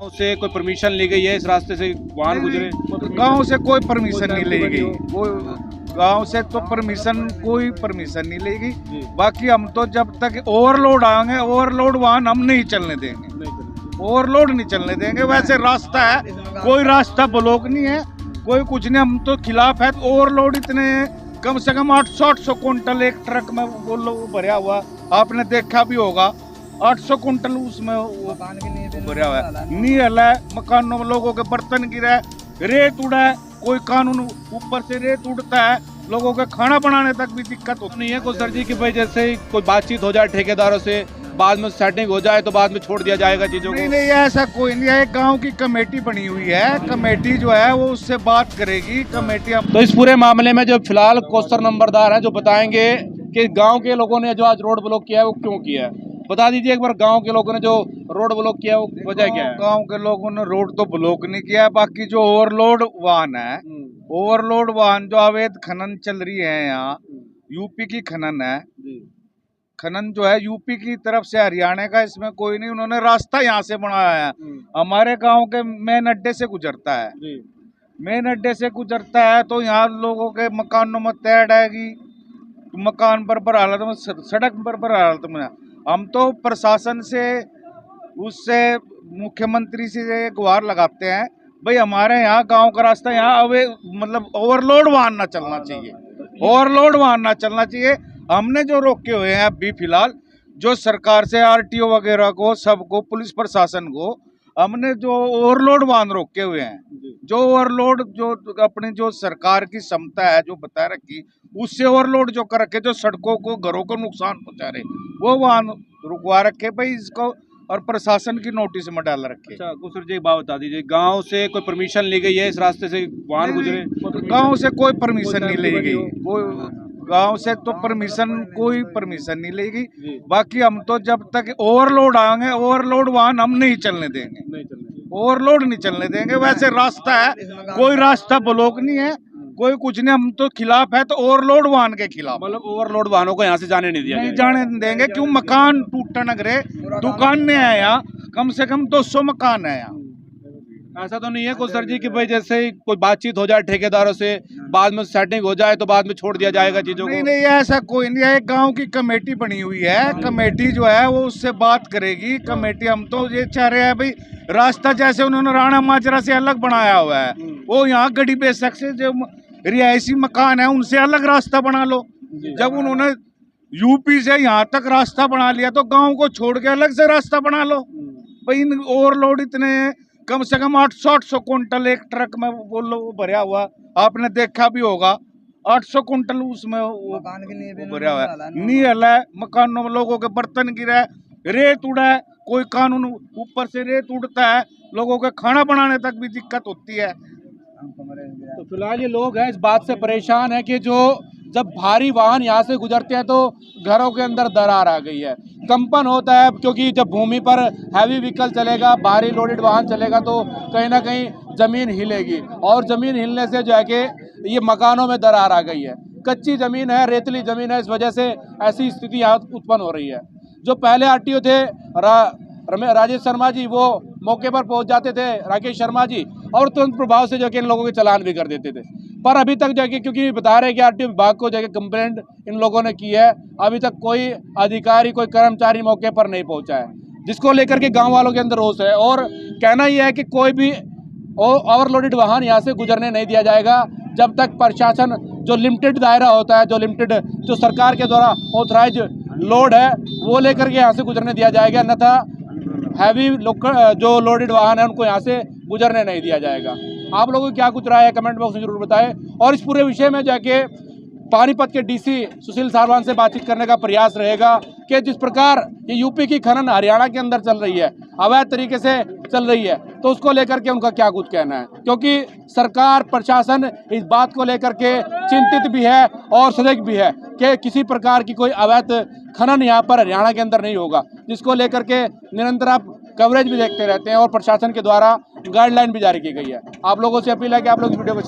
से कोई परमिशन ली गई है इस रास्ते से वाहन गुजरे? गांव से कोई परमिशन नहीं ली गई, गांव से तो कोई परमिशन नहीं लेगी। बाकी हम तो जब तक ओवरलोड आएंगे, ओवरलोड वाहन हम नहीं चलने देंगे, ओवरलोड नहीं चलने देंगे। वैसे रास्ता है, कोई रास्ता ब्लॉक नहीं है, कोई कुछ नहीं, हम तो खिलाफ है। ओवरलोड इतने कम से कम 800 क्विंटल एक ट्रक में वो भरा हुआ, आपने देखा भी होगा। 800 क्विंटल उसमें वो भरा हुआ है। नी हला है, मकानों में लोगों के बर्तन गिरा है, रेत उड़ा है, कोई कानून ऊपर से रेत उड़ता है, लोगों के खाना बनाने तक भी दिक्कत होती नहीं है कोई सर जी की भाई जैसे कोई बातचीत हो जाए ठेकेदारों से, बाद में सेटिंग हो जाए तो बाद में छोड़ दिया जाएगा चीजों को? नहीं, ऐसा कोई नहीं है। गांव की कमेटी बनी हुई है, कमेटी जो है वो उससे बात करेगी। कमेटी तो इस पूरे मामले में जो फिलहाल कोस्टर नंबरदार है जो बताएंगे कि गांव के लोगों ने जो आज रोड ब्लॉक किया है वो क्यों किया है, बता दीजिए एक बार। गांव के लोगों ने जो रोड ब्लॉक किया वो वजह क्या है? गांव के लोगों ने रोड तो ब्लॉक नहीं किया, बाकी जो ओवरलोड वाहन है, ओवरलोड वाहन जो अवैध खनन चल रही है यहाँ, यूपी की खनन है, खनन जो है यूपी की तरफ से हरियाणा का, इसमें कोई नहीं। उन्होंने रास्ता यहाँ से बनाया है, हमारे गांव के मेन अड्डे से गुजरता है, मेन अड्डे से गुजरता है। तो यहाँ लोगों के मकानों में तैर आएगी, मकान बर्बर हालत में, सड़क बर्बर हालत में। हम तो प्रशासन से, उससे मुख्यमंत्री से गुहार लगाते हैं, भाई हमारे यहाँ गांव का रास्ता यहाँ मतलब ओवरलोड वाहन ना चलना चाहिए, ओवरलोड वाहन ना चलना चाहिए। हमने जो रोके हुए हैं अभी फिलहाल, जो सरकार से आरटीओ वगैरह को, सबको, पुलिस प्रशासन को, हमने जो ओवरलोड वाहन रोके हुए हैं, जो ओवरलोड जो अपनी जो सरकार की क्षमता है जो बता रखी, उससे ओवरलोड जो कर रखे, जो सड़कों को, घरों को नुकसान पहुंचा रहे, वो वाहन रुकवा रखे भाई इसको, और प्रशासन की नोटिस में डाल रखे। अच्छा सर जी, बात बता दीजिए, गांव से कोई परमिशन ली गई है इस रास्ते से वाहन गुजरे? गांव से कोई परमिशन नहीं ली गई, गांव से तो कोई परमिशन नहीं लेगी। बाकी हम तो जब तक ओवरलोड आएंगे, ओवरलोड वाहन हम नहीं चलने देंगे, ओवरलोड नहीं चलने देंगे। वैसे रास्ता है, कोई रास्ता ब्लॉक नहीं है, कोई कुछ नहीं, हम तो खिलाफ है, तो ओवरलोड वाहन के खिलाफ। मतलब ओवरलोड वाहनों को यहाँ से जाने नहीं दिया, नहीं जाने देंगे। क्यों? मकान टूटा नगरे, दुकान है यहाँ, कम से कम 200 मकान है यहाँ। ऐसा तो नहीं है कोई सर जी की भाई जैसे कोई बातचीत हो जाए ठेकेदारों से, बाद में सेटिंग हो जाए तो बाद में छोड़ दिया जाएगा चीजों को? नहीं, ऐसा कोई नहीं है। गांव की कमेटी बनी हुई है, कमेटी जो है वो उससे बात करेगी। कमेटी, हम तो ये चाह रहे हैं भाई, रास्ता जैसे उन्होंने राणा माजरा से अलग बनाया हुआ है, वो यहाँ गड़ी बेशक से जो रिहायशी मकान है उनसे अलग रास्ता बना लो। जब उन्होंने यूपी से यहाँ तक रास्ता बना लिया, तो गाँव को छोड़ के अलग से रास्ता बना लो भाई। ओवरलोड इतने कम से कम 800 क्विंटल एक ट्रक में वो भरा हुआ, आपने देखा भी होगा। 800 क्विंटल उसमें वो भरा हुआ है। नी हला है, मकानों में लोगों के बर्तन गिरा है, रेत उड़ा है, कोई कानून ऊपर से रेत उड़ता है, लोगों के खाना बनाने तक भी दिक्कत होती है। तो फिलहाल ये लोग हैं इस बात से परेशान है कि जो जब भारी वाहन यहाँ से गुजरते हैं तो घरों के अंदर दरार आ गई है, कंपन होता है, क्योंकि जब भूमि पर हैवी व्हीकल चलेगा, भारी लोडेड वाहन चलेगा तो कहीं ना कहीं जमीन हिलेगी, और जमीन हिलने से जो है कि ये मकानों में दरार आ गई है। कच्ची जमीन है, रेतली जमीन है, इस वजह से ऐसी स्थिति यहाँ उत्पन्न हो रही है। जो पहले आरटीओ थे राजेश शर्मा जी, वो मौके पर पहुंच जाते थे, राकेश शर्मा जी, और तुरंत प्रभाव से जो कि इन लोगों के चालान भी कर देते थे। पर अभी तक जो कि, क्योंकि बता रहे हैं कि आरटीओ विभाग को जो कि कंप्लेंट इन लोगों ने की है, अभी तक कोई अधिकारी, कोई कर्मचारी मौके पर नहीं पहुंचा है, जिसको लेकर के गांव वालों के अंदर रोष है। और कहना यह है कि कोई भी ओवरलोडेड वाहन यहाँ से गुजरने नहीं दिया जाएगा जब तक प्रशासन जो लिमिटेड दायरा होता है, जो सरकार के द्वारा ऑथराइज लोड है, वो लेकर के यहाँ से गुजरने दिया जाएगा, अन्यथा हैवी जो लोडेड वाहन है उनको यहाँ से गुजरने नहीं दिया जाएगा। आप लोगों की क्या कुछ राय है, कमेंट बॉक्स में जरूर बताएं। और इस पूरे विषय में जाके पानीपत के डीसी सुशील सारवान से बातचीत करने का प्रयास रहेगा कि जिस प्रकार ये यूपी की खनन हरियाणा के अंदर चल रही है, अवैध तरीके से चल रही है, तो उसको लेकर के उनका क्या कुछ कहना है, क्योंकि सरकार, प्रशासन इस बात को लेकर के चिंतित भी है और सजग भी है कि किसी प्रकार की कोई अवैध खनन यहाँ पर हरियाणा के अंदर नहीं होगा, जिसको लेकर के निरंतर आप कवरेज भी देखते रहते हैं और प्रशासन के द्वारा गाइडलाइन भी जारी की गई है। आप लोगों से अपील है कि आप लोग इस वीडियो को